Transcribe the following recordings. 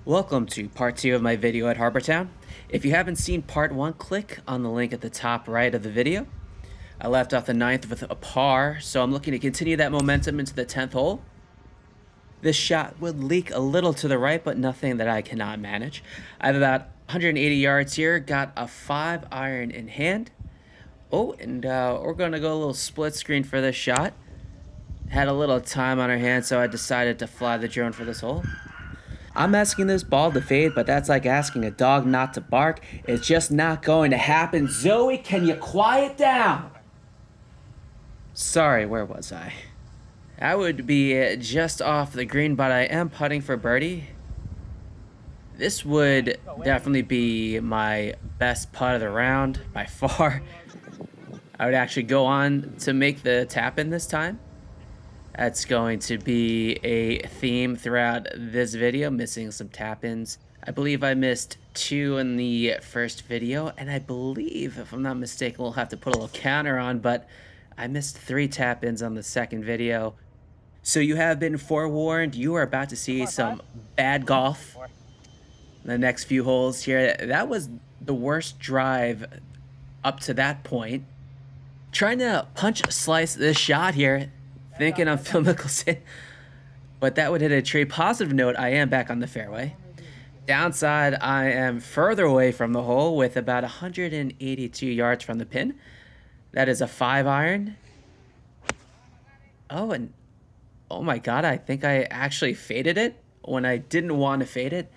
Welcome to part 2 of my video at Harbour Town. If you haven't seen part 1, click on the link at the top right of the video. I left off the 9th with a par, so I'm looking to continue that momentum into the 10th hole. This shot would leak a little to the right, but nothing that I cannot manage. I have about 180 yards here, got a 5-iron in hand. Oh, and we're going to go a little split screen for this shot. Had a little time on our hands, so I decided to fly the drone for this hole. I'm asking this ball to fade, but that's like asking a dog not to bark. It's just not going to happen. Zoe, can you quiet down? Sorry, where was I? I would be just off the green, but I am putting for birdie. This would definitely be my best putt of the round by far. I would actually go on to make the tap in this time. That's going to be a theme throughout this video, missing some tap-ins. I believe I missed 2 in the first video, and I believe, if I'm not mistaken, we'll have to put a little counter on, but I missed 3 tap-ins on the second video. So you have been forewarned. You are about to see some bad golf in the next few holes here. That was the worst drive up to that point. Trying to punch slice this shot here. Thinking I'm Phil Mickelson, but that would hit a tree. Positive note, I am back on the fairway. Downside, I am further away from the hole with about 182 yards from the pin. That is a 5-iron. Oh, and oh my God, I think I actually faded it when I didn't want to fade it.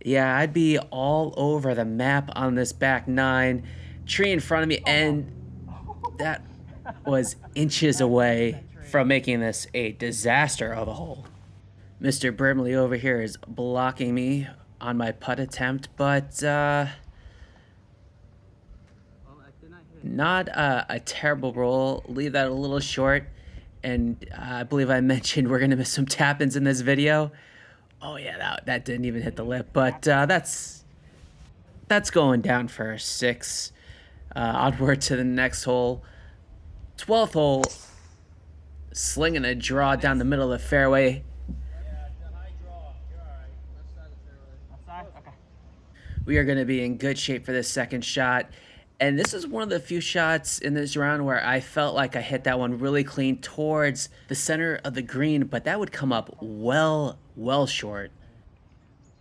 Yeah, I'd be all over the map on this back 9. Tree in front of me, and that was inches away from making this a disaster of a hole. Mr. Brimley over here is blocking me on my putt attempt, but not a terrible roll. Leave that a little short, and I believe I mentioned we're gonna miss some tap-ins in this video. Oh yeah, that didn't even hit the lip, but that's going down for a 6. Onward to the next hole. 12th hole, slinging a draw down the middle of the fairway. We are going to be in good shape for this second shot. And this is one of the few shots in this round where I felt like I hit that one really clean towards the center of the green, but that would come up well short.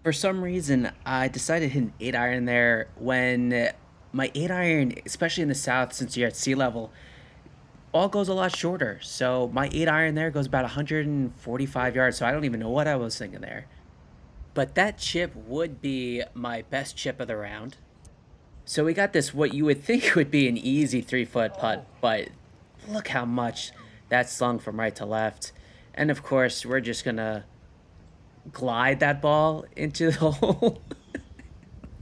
For some reason, I decided to hit an 8-iron there when my 8-iron, especially in the south, since you're at sea level, ball goes a lot shorter. So my 8-iron there goes about 145 yards. So I don't even know what I was thinking there. But that chip would be my best chip of the round. So we got this, what you would think would be an easy 3-foot putt, but look how much that slung from right to left. And of course, we're just gonna glide that ball into the hole.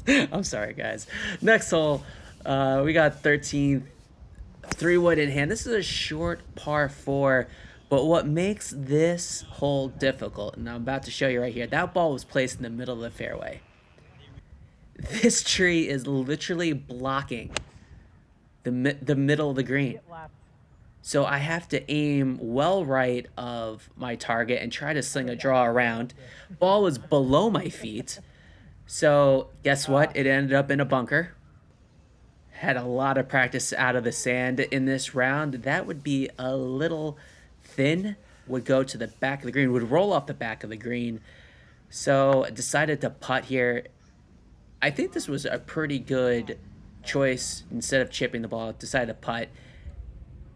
I'm sorry, guys. Next hole, we got 13th. 3-wood in hand. This is a short par 4, but what makes this hole difficult, and I'm about to show you right here, that ball was placed in the middle of the fairway. This tree is literally blocking the middle of the green. So I have to aim well right of my target and try to sling a draw around. Ball was below my feet. So guess what? It ended up in a bunker. Had a lot of practice out of the sand in this round. That would be a little thin, would go to the back of the green, would roll off the back of the green. So I decided to putt here. I think this was a pretty good choice. Instead of chipping the ball, decided to putt.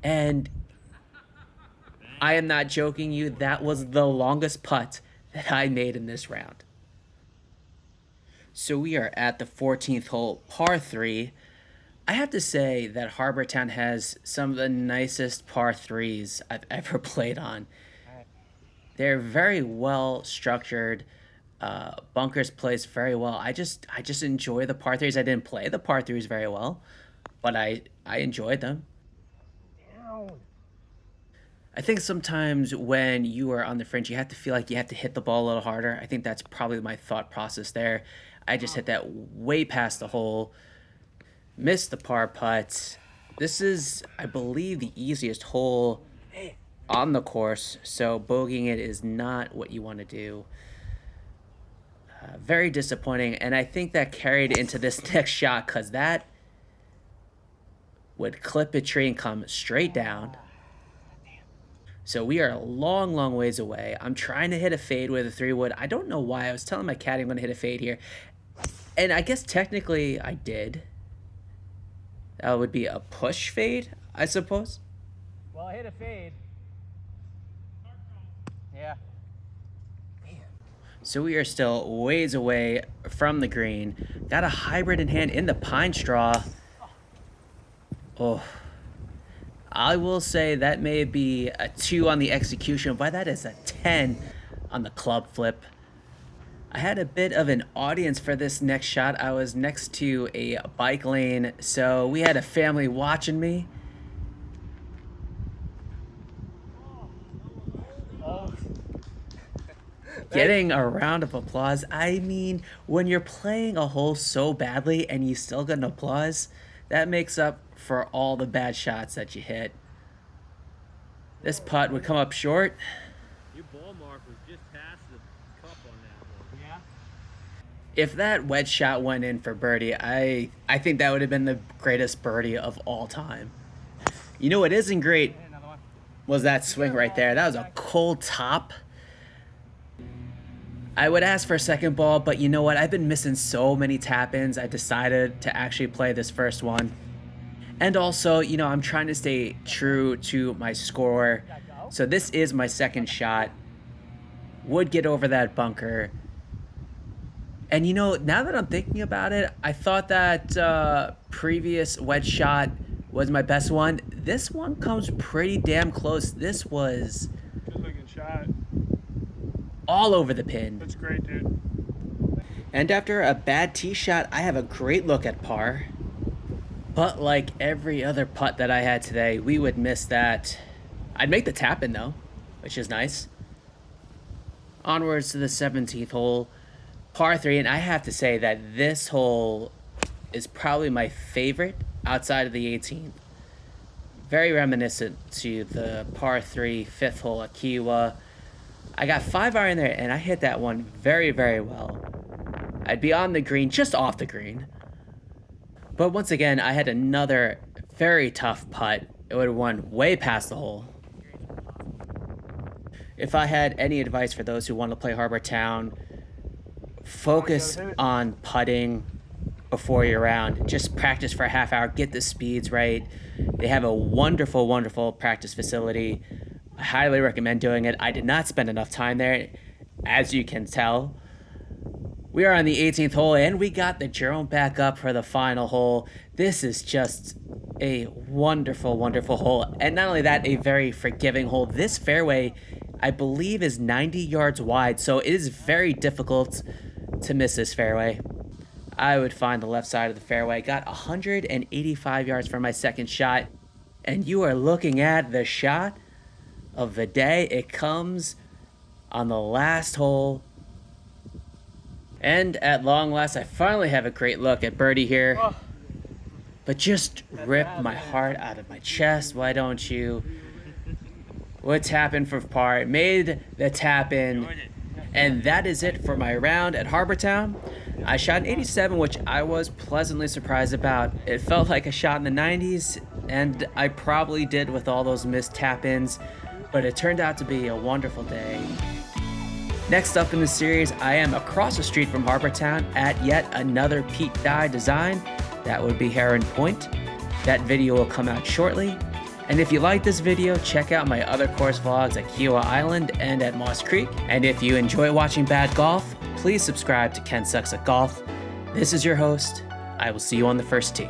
And I am not joking you, that was the longest putt that I made in this round. So we are at the 14th hole, par 3. I have to say that Harbour Town has some of the nicest par 3s I've ever played on. They're very well structured. Bunkers placed very well. I just enjoy the par 3s. I didn't play the par 3s very well, but I enjoyed them. I think sometimes when you are on the fringe, you have to feel like you have to hit the ball a little harder. I think that's probably my thought process there. I just hit that way past the hole. Missed the par putt. This is, I believe, the easiest hole on the course, so bogeying it is not what you want to do. Very disappointing, and I think that carried into this next shot because that would clip a tree and come straight down. So we are a long, long ways away. I'm trying to hit a fade with a 3-wood. I don't know why. I was telling my caddy I'm going to hit a fade here. And I guess technically I did. That would be a push fade, I suppose. Well, I hit a fade. Yeah. So we are still ways away from the green. Got a hybrid in hand in the pine straw. Oh. I will say that may be a 2 on the execution, but that is a 10 on the club flip. I had a bit of an audience for this next shot. I was next to a bike lane, so we had a family watching me. Getting a round of applause. I mean, when you're playing a hole so badly and you still get an applause, that makes up for all the bad shots that you hit. This putt would come up short. Your ball mark was just past the cup on that one. Yeah. If that wedge shot went in for birdie, I think that would have been the greatest birdie of all time. You know what isn't great was that swing right there. That was a cold top. I would ask for a second ball, but you know what? I've been missing so many tap-ins. I decided to actually play this first one. And also, you know, I'm trying to stay true to my score. So this is my second shot. Would get over that bunker. And you know, now that I'm thinking about it, I thought that previous wedge shot was my best one. This one comes pretty damn close. This was Good looking shot. all over the pin. That's great, dude. And after a bad tee shot, I have a great look at par. But like every other putt that I had today, we would miss that. I'd make the tap in though, which is nice. Onwards to the 17th hole, par 3, and I have to say that this hole is probably my favorite outside of the 18th. Very reminiscent to the par 3 5th hole at KIAWAH. I got 5 iron there, and I hit that one very, very well. I'd be on the green, just off the green. But once again, I had another very tough putt. It would have won way past the hole. If I had any advice for those who want to play Harbour Town, focus on putting before your round. Just practice for a half hour, get the speeds right. They have a wonderful, wonderful practice facility. I highly recommend doing it. I did not spend enough time there, as you can tell. We are on the 18th hole, and we got the drone back up for the final hole. This is just a wonderful, wonderful hole. And not only that, a very forgiving hole. This fairway, I believe, is 90 yards wide, so it is very difficult to miss this fairway. I would find the left side of the fairway. Got 185 yards for my second shot. And you are looking at the shot of the day. It comes on the last hole. And at long last, I finally have a great look at birdie here. But just rip my heart out of my chest. Why don't you? Would tap in for par. Made the tap in. And that is it for my round at Harbour Town. I shot an 87, which I was pleasantly surprised about. It felt like a shot in the 90s, and I probably did with all those missed tap-ins, but it turned out to be a wonderful day. Next up in the series, I am across the street from Harbour Town at yet another Pete Dye design. That would be Heron Point. That video will come out shortly. And if you like this video, check out my other course vlogs at KIAWAH Island and at Moss Creek. And if you enjoy watching bad golf, please subscribe to Ken Sucks at Golf. This is your host. I will see you on the first tee.